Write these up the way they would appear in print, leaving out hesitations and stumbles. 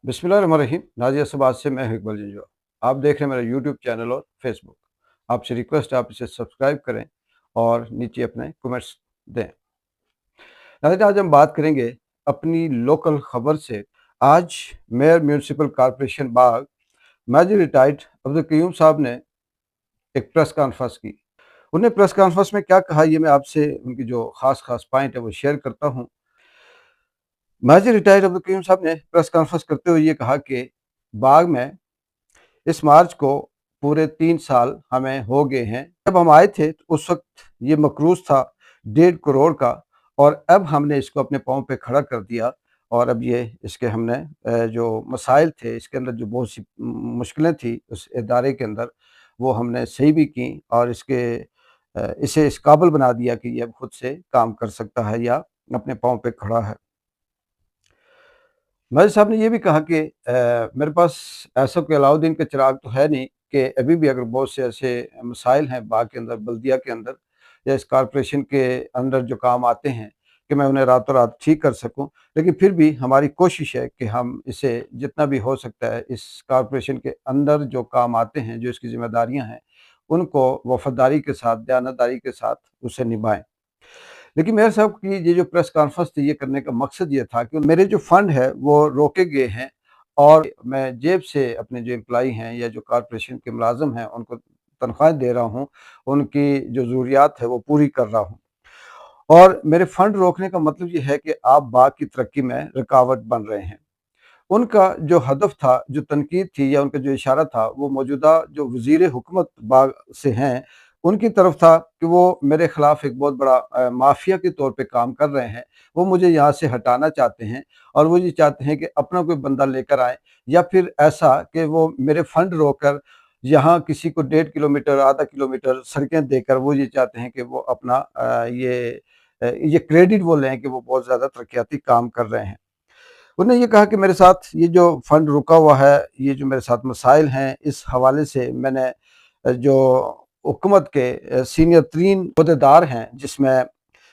बिस्मिल्लाहिर्रहमानिर्रहीम। नाजिया सबाज से मैं इकबाल जंजवा। आप देख रहे हैं मेरा यूट्यूब चैनल और फेसबुक। आपसे रिक्वेस्ट है आप इसे सब्सक्राइब करें और नीचे अपने कमेंट्स दें। नाज़रीन, आज हम बात करेंगे अपनी लोकल खबर से। आज मेयर म्यूनसिपल कॉरपोरेशन बाग मेजर रिटायर्ड अब्दुल कयूम साहब ने एक प्रेस कॉन्फ्रेंस की। उन्हें प्रेस कॉन्फ्रेंस में क्या कहा, ये मैं आपसे उनकी जो खास पॉइंट है वो शेयर करता हूँ। मेजर रिटायर्ड अब्दुल कयूम साहब ने प्रेस कॉन्फ्रेंस करते हुए ये कहा कि बाग में इस मार्च को पूरे 3 साल हमें हो गए हैं। जब हम आए थे तो उस वक्त ये मकरूज़ था 1.5 करोड़ का, और अब हमने इसको अपने पाँव पे खड़ा कर दिया। और अब ये इसके हमने जो मसाइल थे, इसके अंदर जो बहुत सी मुश्किलें थी उस इदारे के अंदर, वो हमने सही भी की और इसे इस काबिल बना दिया कि ये अब खुद से काम कर सकता है या अपने पाँव पे खड़ा है। मलिक साहब ने ये भी कहा कि मेरे पास ऐसा कोई अलाउद्दीन का चिराग तो है नहीं कि अभी भी अगर बहुत से ऐसे मसाइल हैं बाग के अंदर, बल्दिया के अंदर या इस कॉरपोरेशन के अंदर जो काम आते हैं, कि मैं उन्हें रातों रात ठीक कर सकूं। लेकिन फिर भी हमारी कोशिश है कि हम इसे जितना भी हो सकता है इस कॉरपोरेशन के अंदर जो काम आते हैं, जो इसकी जिम्मेदारियां हैं, उनको वफादारी के साथ, दयानतदारी के साथ उसे निभाएं। लेकिन मेयर साहब की ये जो प्रेस कॉन्फ्रेंस थी, ये करने का मकसद ये था कि मेरे जो फंड है वो रोके गए हैं और मैं जेब से अपने जो एम्प्लॉई हैं या जो कॉरपोरेशन के मुलाजिम हैं उनको तनख्वाहें दे रहा हूँ, उनकी जो ज़रूरियात है वो पूरी कर रहा हूँ। और मेरे फंड रोकने का मतलब ये है कि आप बाग की तरक्की में रुकावट बन रहे हैं। उनका जो हदफ था, जो तनकीद थी या उनका जो इशारा था, वो मौजूदा जो वज़ीर हुकूमत बाग से हैं, उनकी तरफ था कि वो मेरे ख़िलाफ़ एक बहुत बड़ा माफ़िया के तौर पे काम कर रहे हैं। वो मुझे यहाँ से हटाना चाहते हैं और वो ये चाहते हैं कि अपना कोई बंदा लेकर आएँ, या फिर ऐसा कि वो मेरे फंड रोककर यहाँ किसी को 1.5 किलोमीटर, आधा किलोमीटर सड़कें देकर वो ये चाहते हैं कि वो अपना ये क्रेडिट वो लें कि वो बहुत ज़्यादा तरक्याती काम कर रहे हैं। उन्होंने ये कहा कि मेरे साथ ये जो फंड रुका हुआ है, ये जो मेरे साथ मसाइल हैं, इस हवाले से मैंने जो हुकूमत के सीनियर तरीन ओहदेदार हैं, जिसमें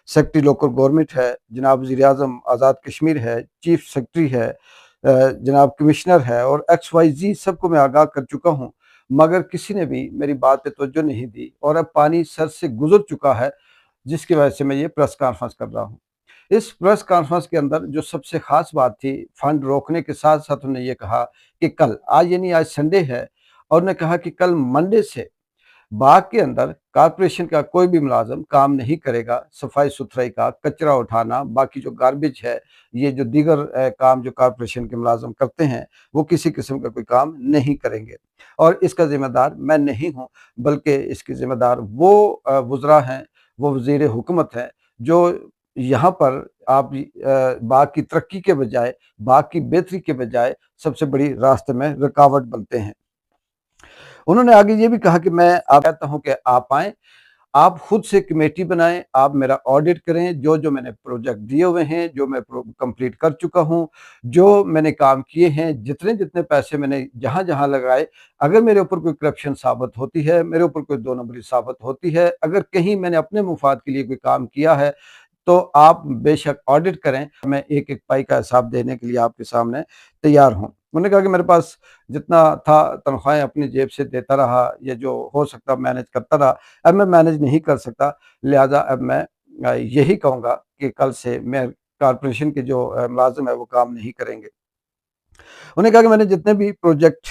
सेक्रेटरी लोकल गवर्नमेंट है, जनाब वज़ीर-ए-आज़म आज़ाद कश्मीर है, चीफ सेक्रेटरी है, जनाब कमिश्नर है और XYZ सबको मैं आगाह कर चुका हूँ, मगर किसी ने भी मेरी बात पे तवज्जो नहीं दी और अब पानी सर से गुज़र चुका है, जिसकी वजह से मैं ये प्रेस कॉन्फ्रेंस कर रहा हूँ। इस प्रेस कॉन्फ्रेंस के अंदर जो सबसे ख़ास बात थी, फंड रोकने के साथ-साथ उन्होंने ये कहा कि कल, आज यानी आज संडे है, और उन्होंने कहा कि कल मंडे से बाग के अंदर कॉरपोरेशन का कोई भी मुलाज़िम काम नहीं करेगा। सफाई-सुथराई का, कचरा उठाना, बाकी जो गार्बेज है, ये जो दीगर काम जो कॉरपोरेशन के मुलाज़िम करते हैं, वो किसी किस्म का कोई काम नहीं करेंगे और इसका ज़िम्मेदार मैं नहीं हूँ, बल्कि इसकी ज़िम्मेदार वो वुज़रा हैं, वो वज़ीर हुकूमत हैं, जो यहाँ पर आप बाग की तरक्की के बजाय, बाग की बेहतरी के बजाय सबसे बड़ी रास्ते में रुकावट बनते हैं। उन्होंने आगे ये भी कहा कि मैं आप कहता हूँ कि आप आएँ, आप खुद से कमेटी बनाएँ, आप मेरा ऑडिट करें, जो मैंने प्रोजेक्ट दिए हुए हैं, जो मैं कंप्लीट कर चुका हूँ, जो मैंने काम किए हैं, जितने पैसे मैंने जहाँ-जहाँ लगाए, अगर मेरे ऊपर कोई करप्शन साबित होती है, मेरे ऊपर कोई दो नंबरी साबित होती है, अगर कहीं मैंने अपने मुफाद के लिए कोई काम किया है, तो आप बेशक ऑडिट करें। मैं एक-एक पाई का हिसाब देने के लिए आपके सामने तैयार हूँ। उन्होंने कहा कि मेरे पास जितना था तनख्वाहें अपनी जेब से देता रहा या जो हो सकता मैनेज करता रहा, अब मैं मैनेज नहीं कर सकता, लिहाज़ा अब मैं यही कहूँगा कि कल से मैं कॉर्पोरेशन के जो मुलाज़िम है वो काम नहीं करेंगे। उन्होंने कहा कि मैंने जितने भी प्रोजेक्ट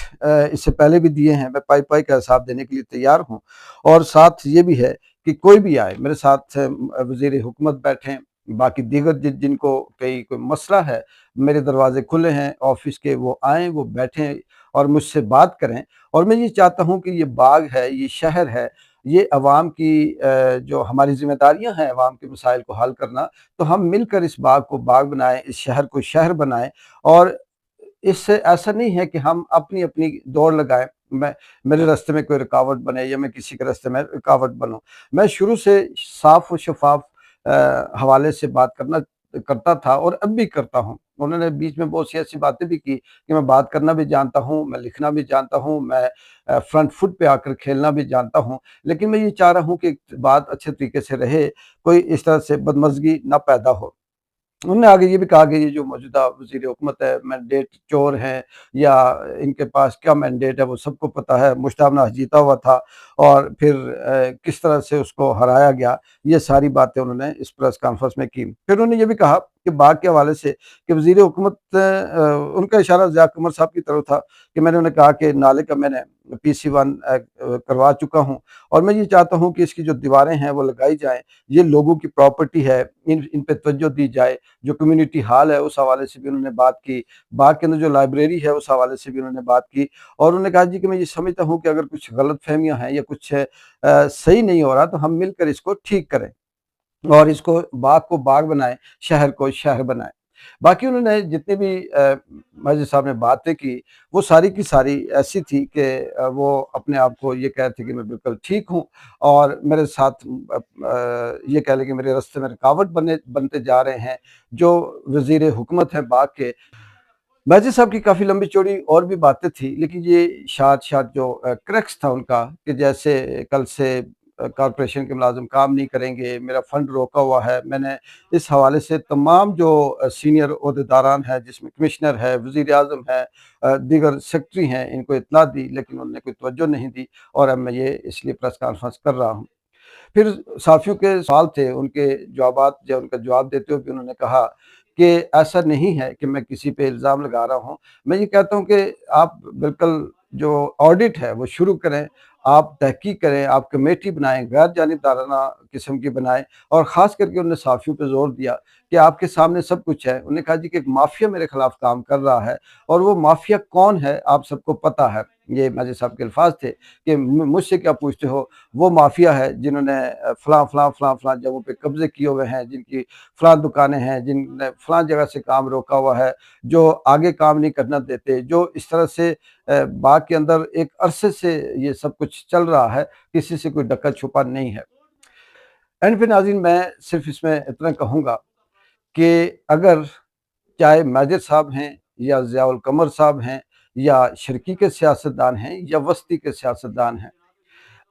इससे पहले भी दिए हैं, मैं पाई-पाई का हिसाब देने के लिए तैयार हूँ और साथ ये भी है कि कोई भी आए मेरे साथ, वज़ीर हुकूमत बैठें, बाकी दीगर जिनको कोई मसला है, मेरे दरवाज़े खुले हैं ऑफ़िस के, वो आएँ, वो बैठें और मुझसे बात करें। और मैं ये चाहता हूँ कि ये बाग है, ये शहर है, ये अवाम की जो हमारी ज़िम्मेदारियाँ हैं अवाम के मसाइल को हल करना, तो हम मिलकर इस बाग को बाग बनाएँ, इस शहर को शहर बनाएँ। और इससे ऐसा नहीं है कि हम अपनी-अपनी दौड़ लगाएँ, मेरे रास्ते में कोई रुकावट बने या मैं किसी के रास्ते में रुकावट बनूँ। मैं शुरू से साफ़ और शफ़ाफ़ हवाले से बात करता था और अब भी करता हूँ। उन्होंने बीच में बहुत सी ऐसी बातें भी की कि मैं बात करना भी जानता हूँ, मैं लिखना भी जानता हूँ, मैं फ्रंट फुट पे आकर खेलना भी जानता हूँ। लेकिन मैं ये चाह रहा हूँ कि बात अच्छे तरीके से रहे, कोई इस तरह से बदमज़गी ना पैदा हो। उन्होंने आगे ये भी कहा कि ये जो मौजूदा वज़ीर हुकूमत है, मैंडेट चोर हैं या इनके पास क्या मैंडेट है वो सबको पता है। मुश्ताब नवाज़ जीता हुआ था और फिर किस तरह से उसको हराया गया, ये सारी बातें उन्होंने इस प्रेस कॉन्फ्रेंस में की। फिर उन्होंने ये भी कहा कि बाघ के हवाले से कि वज़ीर हुकूमत उनका इशारा ज़िया क़मर साहब की तरफ था कि मैंने उन्हें कहा कि नाले का मैंने PC1 करवा चुका हूँ और मैं ये चाहता हूँ कि इसकी जो दीवारें हैं वो लगाई जाएँ। ये लोगों की प्रॉपर्टी है, इन पे तवज्जो दी जाए। जो कम्युनिटी हॉल है उस हवाले से भी उन्होंने बात की, बाग के अंदर जो लाइब्रेरी है उस हवाले से भी उन्होंने बात की और उन्होंने कहा जी कि मैं ये समझता हूँ कि अगर कुछ गलतफ़हमियाँ हैं या कुछ सही नहीं हो रहा तो हम मिलकर इसको ठीक करें और इसको बाग को बाग बनाएँ, शहर को शहर बनाएँ। बाकी उन्होंने जितनी भी माजिद साहब ने बातें की, वो सारी की सारी ऐसी थी कि वो अपने आप को ये कह रहे थे कि मैं बिल्कुल ठीक हूँ और मेरे साथ ये कह लें कि मेरे रास्ते में रुकावट बनते जा रहे हैं, जो वज़ीर हुकूमत हैं बाग के। माजिद साहब की काफ़ी लंबी-चौड़ी और भी बातें थी, लेकिन ये शाद जो क्रक्स था उनका कि जैसे कल से कॉर्पोरेशन के मुलाज़िम काम नहीं करेंगे, मेरा फ़ंड रोका हुआ है। मैंने इस हवाले से तमाम जो सीनियर ओहदेदारान हैं, जिसमें कमिश्नर है, वज़ीर-ए-आज़म है, दीगर सेक्रेटरी हैं, इनको इत्तला दी, लेकिन उन्होंने कोई तवज्जो नहीं दी और अब मैं ये इसलिए प्रेस कॉन्फ्रेंस कर रहा हूँ। फिर सहाफ़ियों के सवाल थे, उनके जवाबात या उनका जवाब देते हुए भी उन्होंने कहा कि ऐसा नहीं है कि मैं किसी पे इल्ज़ाम लगा रहा हूँ। मैं ये कहता हूँ कि आप बिल्कुल जो ऑडिट है वो शुरू करें, आप तहकीक करें, आप कमेटी बनाएँ, गैर जानिबदाराना किस्म की बनाएँ और ख़ास करके उन्होंने सहाफ़ियों पे ज़ोर दिया कि आपके सामने सब कुछ है। उन्होंने कहा जी कि एक माफ़िया मेरे ख़िलाफ़ काम कर रहा है और वो माफ़िया कौन है आप सबको पता है। ये माजिद साहब के अल्फ़ाज़ थे कि मुझसे क्या पूछते हो, वो माफ़िया है जिन्होंने फलाँ जगहों पे कब्ज़े किए हुए हैं, जिनकी फलाँ दुकानें हैं, जिनने फलाँ जगह से काम रोका हुआ है, जो आगे काम नहीं करना देते, जो इस तरह से बाग के अंदर एक अरसे से ये सब कुछ चल रहा है, किसी से कोई डका-छुपा नहीं है। एंड पे नाज़रीन मैं सिर्फ़ इसमें इतना कहूँगा कि अगर चाहे माजिद साहब हैं या ज़ियाउल कमर साहब हैं या शर्की के सियासतदान हैं या वस्ती के सियासतदान हैं,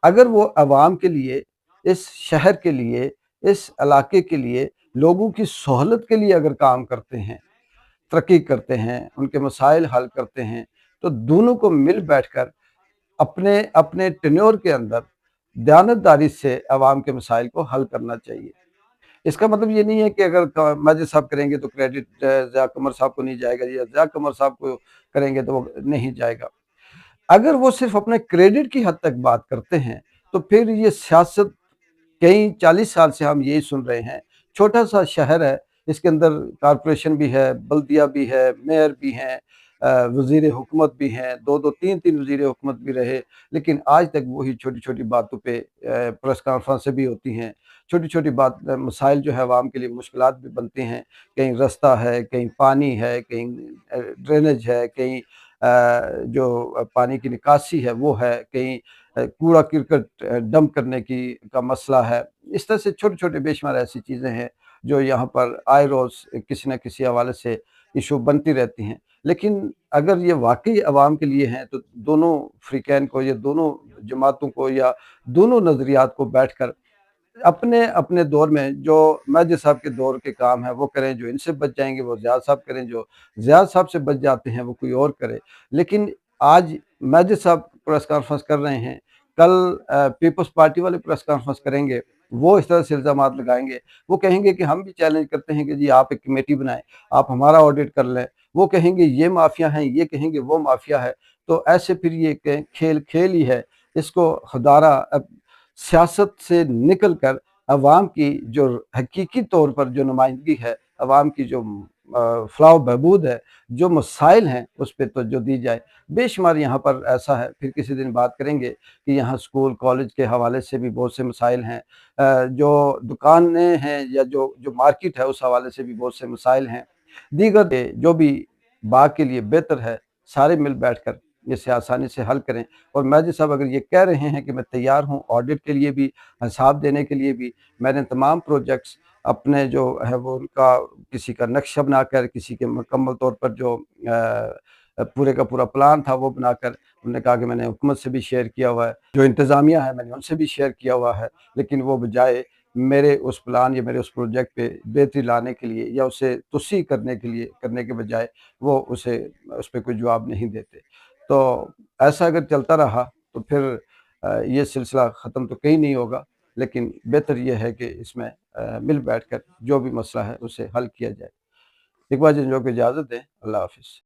अगर वो अवाम के लिए, इस शहर के लिए, इस इलाके के लिए, लोगों की सहूलत के लिए अगर काम करते हैं, तरक्की करते हैं, उनके मसाइल हल करते हैं, तो दोनों को मिल बैठकर अपने अपने टेन्योर के अंदर दयानतदारी से अवाम के मसाइल को हल करना चाहिए। इसका मतलब ये नहीं है कि अगर माजिद साहब करेंगे तो क्रेडिट ज़िया कमर साहब को नहीं जाएगा या ज़िया कमर साहब को करेंगे तो वो नहीं जाएगा। अगर वो सिर्फ़ अपने क्रेडिट की हद तक बात करते हैं, तो फिर ये सियासत कई 40 साल से हम यही सुन रहे हैं। छोटा-सा शहर है, इसके अंदर कॉर्पोरेशन भी है, बल्दिया भी है, मेयर भी हैं, वज़ीर हुकूमत भी हैं, 2-2 3-3 वज़ीर हुकूमत भी रहे, लेकिन आज तक वही छोटी-छोटी बातों पे प्रेस कॉन्फ्रेंसें भी होती हैं। छोटी-छोटी बात मसाइल जो है अवाम के लिए मुश्किलात भी बनती हैं। कहीं रास्ता है, कहीं पानी है, कहीं ड्रेनेज है, कहीं जो पानी की निकासी है वो है, कहीं कूड़ा-करकट डंप करने की का मसला है। इस तरह से छोटे-छोटे बेशुमार ऐसी चीज़ें हैं, जो यहाँ पर आए रोज़ किसी न किसी हवाले से इश्यू बनती रहती हैं। लेकिन अगर ये वाक़ई अवाम के लिए हैं, तो दोनों फ़रीक़ैन को या दोनों जमातों को या दोनों नज़रियात को बैठकर अपने-अपने दौर में जो माजिद साहब के दौर के काम हैं वो करें, जो इनसे बच जाएँगे वो ज़ियाद साहब करें, जो ज़ियाद साहब से बच जाते हैं वो कोई और करे। लेकिन आज माजिद साहब प्रेस कॉन्फ्रेंस कर रहे हैं, कल पीपल्स पार्टी वाले प्रेस कॉन्फ्रेंस करेंगे, वो इस तरह से इल्ज़ामात लगाएँगे। वो कहेंगे कि हम भी चैलेंज करते हैं कि जी आप एक कमेटी बनाएँ, आप हमारा ऑडिट कर लें। वो कहेंगे ये माफ़िया हैं, ये कहेंगे वो माफ़िया है। तो ऐसे फिर ये खेल ही है। इसको खुदारा अब सियासत से निकल कर अवाम की जो हकीकी तौर पर जो नुमाइंदगी है, अवाम की जो फलाह व बहबूद है, जो मसाइल हैं, उस पे तवज्जो दी जाए। बेशुमार यहाँ पर ऐसा है, फिर किसी दिन बात करेंगे कि यहाँ स्कूल, कॉलेज के हवाले से भी बहुत से मसाइल हैं। जो दुकानें हैं या जो मार्केट है, उस हवाले से भी बहुत से मसाइल हैं। दीगर जो भी बाग के लिए बेहतर है, सारे मिल बैठकर इसे आसानी से हल करें। और माजिद साहब अगर ये कह रहे हैं कि मैं तैयार हूँ ऑडिट के लिए भी, हिसाब देने के लिए भी, मैंने तमाम प्रोजेक्ट्स अपने जो है वो उनका किसी का नक्शा बनाकर, किसी के मुकम्मल तौर पर जो पूरे का पूरा प्लान था वो बनाकर, उन्होंने कहा कि मैंने हुकूमत से भी शेयर किया हुआ है, जो इंतज़ामिया है मैंने उनसे भी शेयर किया हुआ है, लेकिन वो बजाय میرے اس پلان یا میرے اس پروجیکٹ پہ بہتری لانے کے لیے یا اسے توسیع کرنے کے بجائے وہ اس پہ کوئی جواب نہیں دیتے۔ تو ایسا اگر چلتا رہا تو پھر یہ سلسلہ ختم تو کہیں نہیں ہوگا، لیکن بہتر یہ ہے کہ اس میں مل بیٹھ کر جو بھی مسئلہ ہے اسے حل کیا جائے۔ اقبال جی کو اجازت دیں، اللہ حافظ۔